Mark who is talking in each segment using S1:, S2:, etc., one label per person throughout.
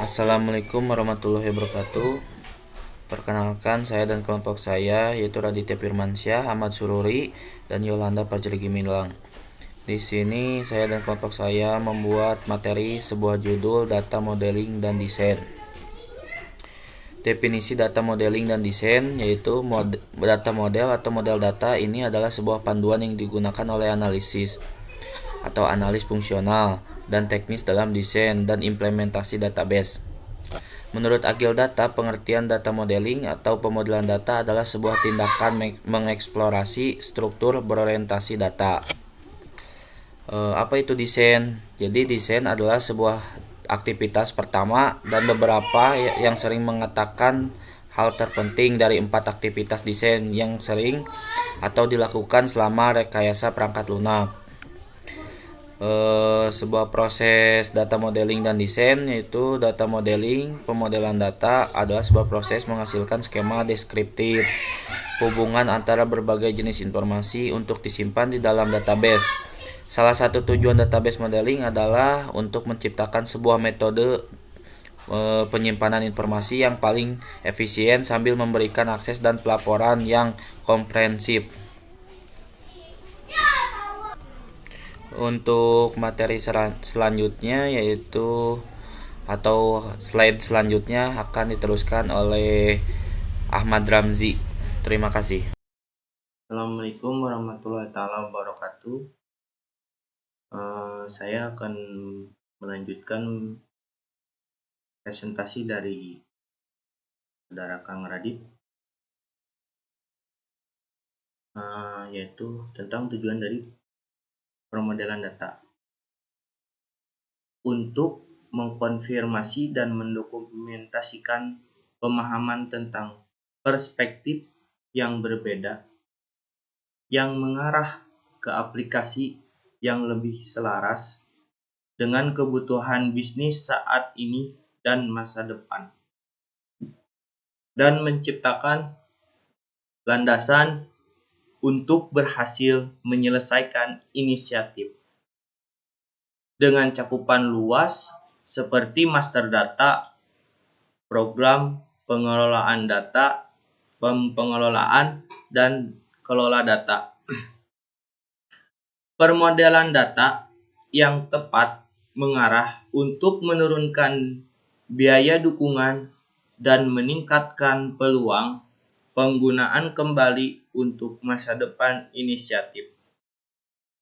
S1: Assalamualaikum warahmatullahi wabarakatuh. Perkenalkan, saya dan kelompok saya yaitu Raditya Firmansyah, Ahmad Sururi, dan Yolanda Fajri Gimilang. Di sini saya dan kelompok saya membuat materi sebuah judul data modeling dan desain. Definisi data modeling dan desain yaitu data model atau model data ini adalah sebuah panduan yang digunakan oleh analisis atau analis fungsional dan teknis dalam desain dan implementasi database. Menurut Agile Data, pengertian data modeling atau pemodelan data adalah sebuah tindakan mengeksplorasi struktur berorientasi data. Apa itu desain? Jadi desain adalah sebuah aktivitas pertama dan beberapa yang sering mengatakan hal terpenting dari 4 aktivitas desain yang sering atau dilakukan selama rekayasa perangkat lunak. Sebuah proses data modeling dan desain yaitu data modeling, pemodelan data adalah sebuah proses menghasilkan skema deskriptif hubungan antara berbagai jenis informasi untuk disimpan di dalam database. Salah satu tujuan database modeling adalah untuk menciptakan sebuah metode penyimpanan informasi yang paling efisien sambil memberikan akses dan pelaporan yang komprehensif. Untuk materi selanjutnya yaitu atau slide selanjutnya akan diteruskan oleh Ahmad Ramzi. Terima kasih.
S2: Assalamualaikum warahmatullahi wabarakatuh. Saya akan melanjutkan presentasi dari saudara Kang Radit, yaitu tentang tujuan dari pemodelan data. Untuk mengkonfirmasi dan mendokumentasikan pemahaman tentang perspektif yang berbeda yang mengarah ke aplikasi yang lebih selaras dengan kebutuhan bisnis saat ini dan masa depan, dan menciptakan landasan untuk berhasil menyelesaikan inisiatif dengan cakupan luas seperti master data, program pengelolaan data, pengelolaan, dan kelola data. Permodelan data yang tepat mengarah untuk menurunkan biaya dukungan dan meningkatkan peluang penggunaan kembali untuk masa depan inisiatif,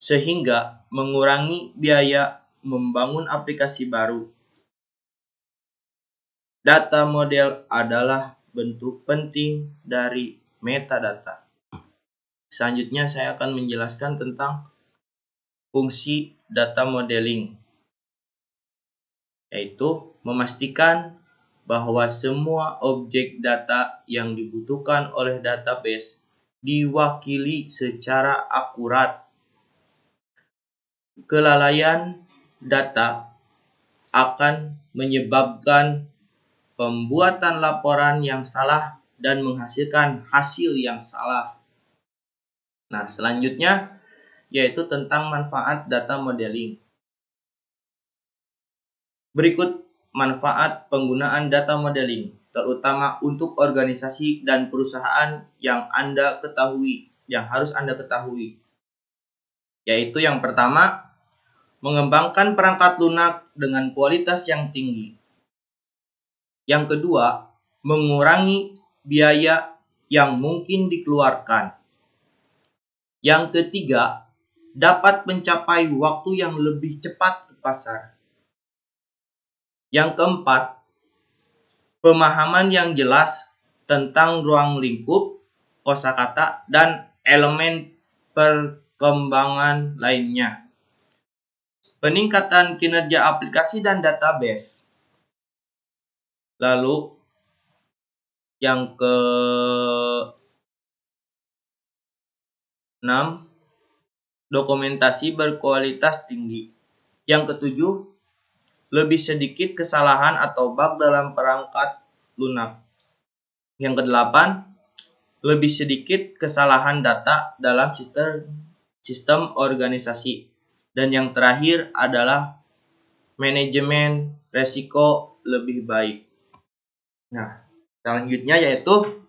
S2: sehingga mengurangi biaya membangun aplikasi baru. Data model adalah bentuk penting dari metadata. Selanjutnya saya akan menjelaskan tentang fungsi data modeling, yaitu memastikan bahwa semua objek data yang dibutuhkan oleh database diwakili secara akurat. Kelalaian data akan menyebabkan pembuatan laporan yang salah dan menghasilkan hasil yang salah. Nah, selanjutnya yaitu tentang manfaat data modeling. Berikut manfaat penggunaan data modeling, terutama untuk organisasi dan perusahaan yang harus Anda ketahui. Yaitu yang pertama, mengembangkan perangkat lunak dengan kualitas yang tinggi. Yang kedua, mengurangi biaya yang mungkin dikeluarkan. Yang ketiga, dapat mencapai waktu yang lebih cepat ke pasar. Yang keempat, pemahaman yang jelas tentang ruang lingkup, kosakata, dan elemen perkembangan lainnya. Peningkatan kinerja aplikasi dan database. Lalu, yang ke-6, dokumentasi berkualitas tinggi. Yang ke-7, lebih sedikit kesalahan atau bug dalam perangkat lunak. Yang ke-8, lebih sedikit kesalahan data dalam sistem organisasi. Dan yang terakhir adalah manajemen resiko
S3: lebih baik. Nah, selanjutnya yaitu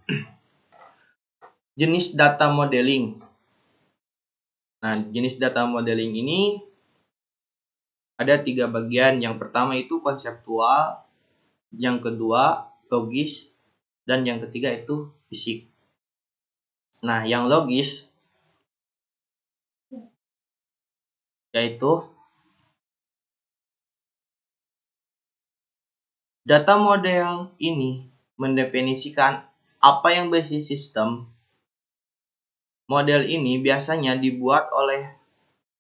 S3: jenis data modeling. Nah, jenis data modeling ini ada 3 bagian. Yang pertama itu konseptual, yang kedua logis, dan yang ketiga itu fisik. Nah, yang logis yaitu data model ini mendefinisikan apa yang berbasis sistem. Model ini biasanya dibuat oleh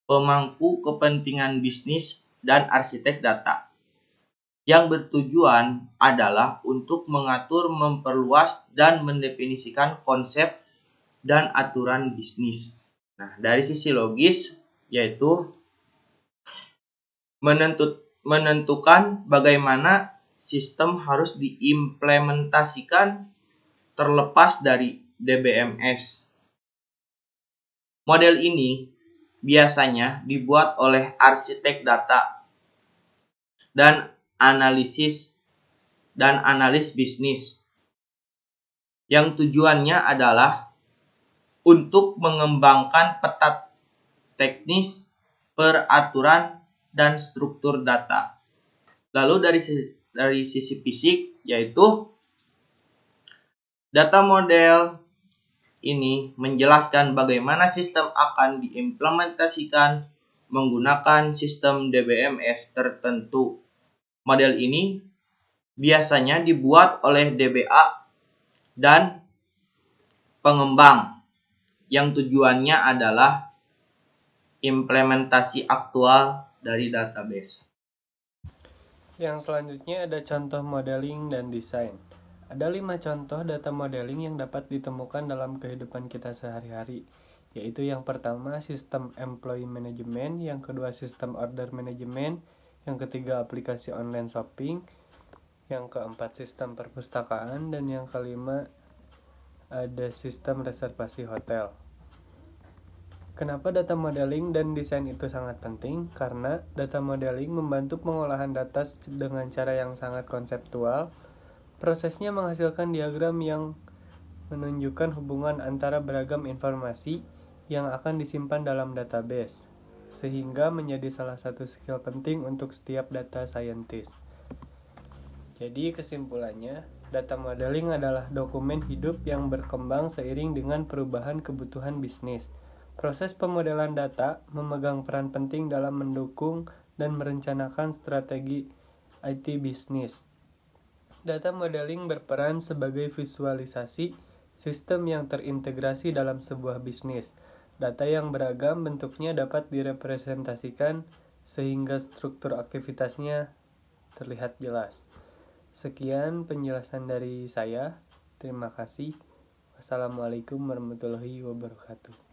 S3: pemangku kepentingan bisnis dan arsitek data, yang bertujuan adalah untuk mengatur, memperluas, dan mendefinisikan konsep dan aturan bisnis. Nah, dari sisi logis, yaitu menentukan bagaimana sistem harus diimplementasikan terlepas dari DBMS. Model ini biasanya dibuat oleh arsitek data dan analis bisnis, yang tujuannya adalah untuk mengembangkan peta teknis, peraturan, dan struktur data. Lalu dari sisi fisik, yaitu data model ini menjelaskan bagaimana sistem akan diimplementasikan menggunakan sistem DBMS tertentu. Model ini biasanya dibuat oleh DBA dan pengembang, yang tujuannya adalah implementasi aktual dari database.
S4: Yang selanjutnya ada contoh modeling dan desain. Ada 5 contoh data modeling yang dapat ditemukan dalam kehidupan kita sehari-hari, yaitu yang pertama sistem employee management, yang kedua sistem order management, yang ketiga aplikasi online shopping, yang keempat sistem perpustakaan, dan yang kelima ada sistem reservasi hotel. Kenapa data modeling dan desain itu sangat penting? Karena data modeling membantu pengolahan data dengan cara yang sangat konseptual. Prosesnya menghasilkan diagram yang menunjukkan hubungan antara beragam informasi yang akan disimpan dalam database, sehingga menjadi salah satu skill penting untuk setiap data scientist. Jadi kesimpulannya, data modeling adalah dokumen hidup yang berkembang seiring dengan perubahan kebutuhan bisnis. Proses pemodelan data memegang peran penting dalam mendukung dan merencanakan strategi IT bisnis. Data modeling berperan sebagai visualisasi sistem yang terintegrasi dalam sebuah bisnis. Data yang beragam bentuknya dapat direpresentasikan sehingga struktur aktivitasnya terlihat jelas. Sekian penjelasan dari saya. Terima kasih. Wassalamualaikum warahmatullahi wabarakatuh.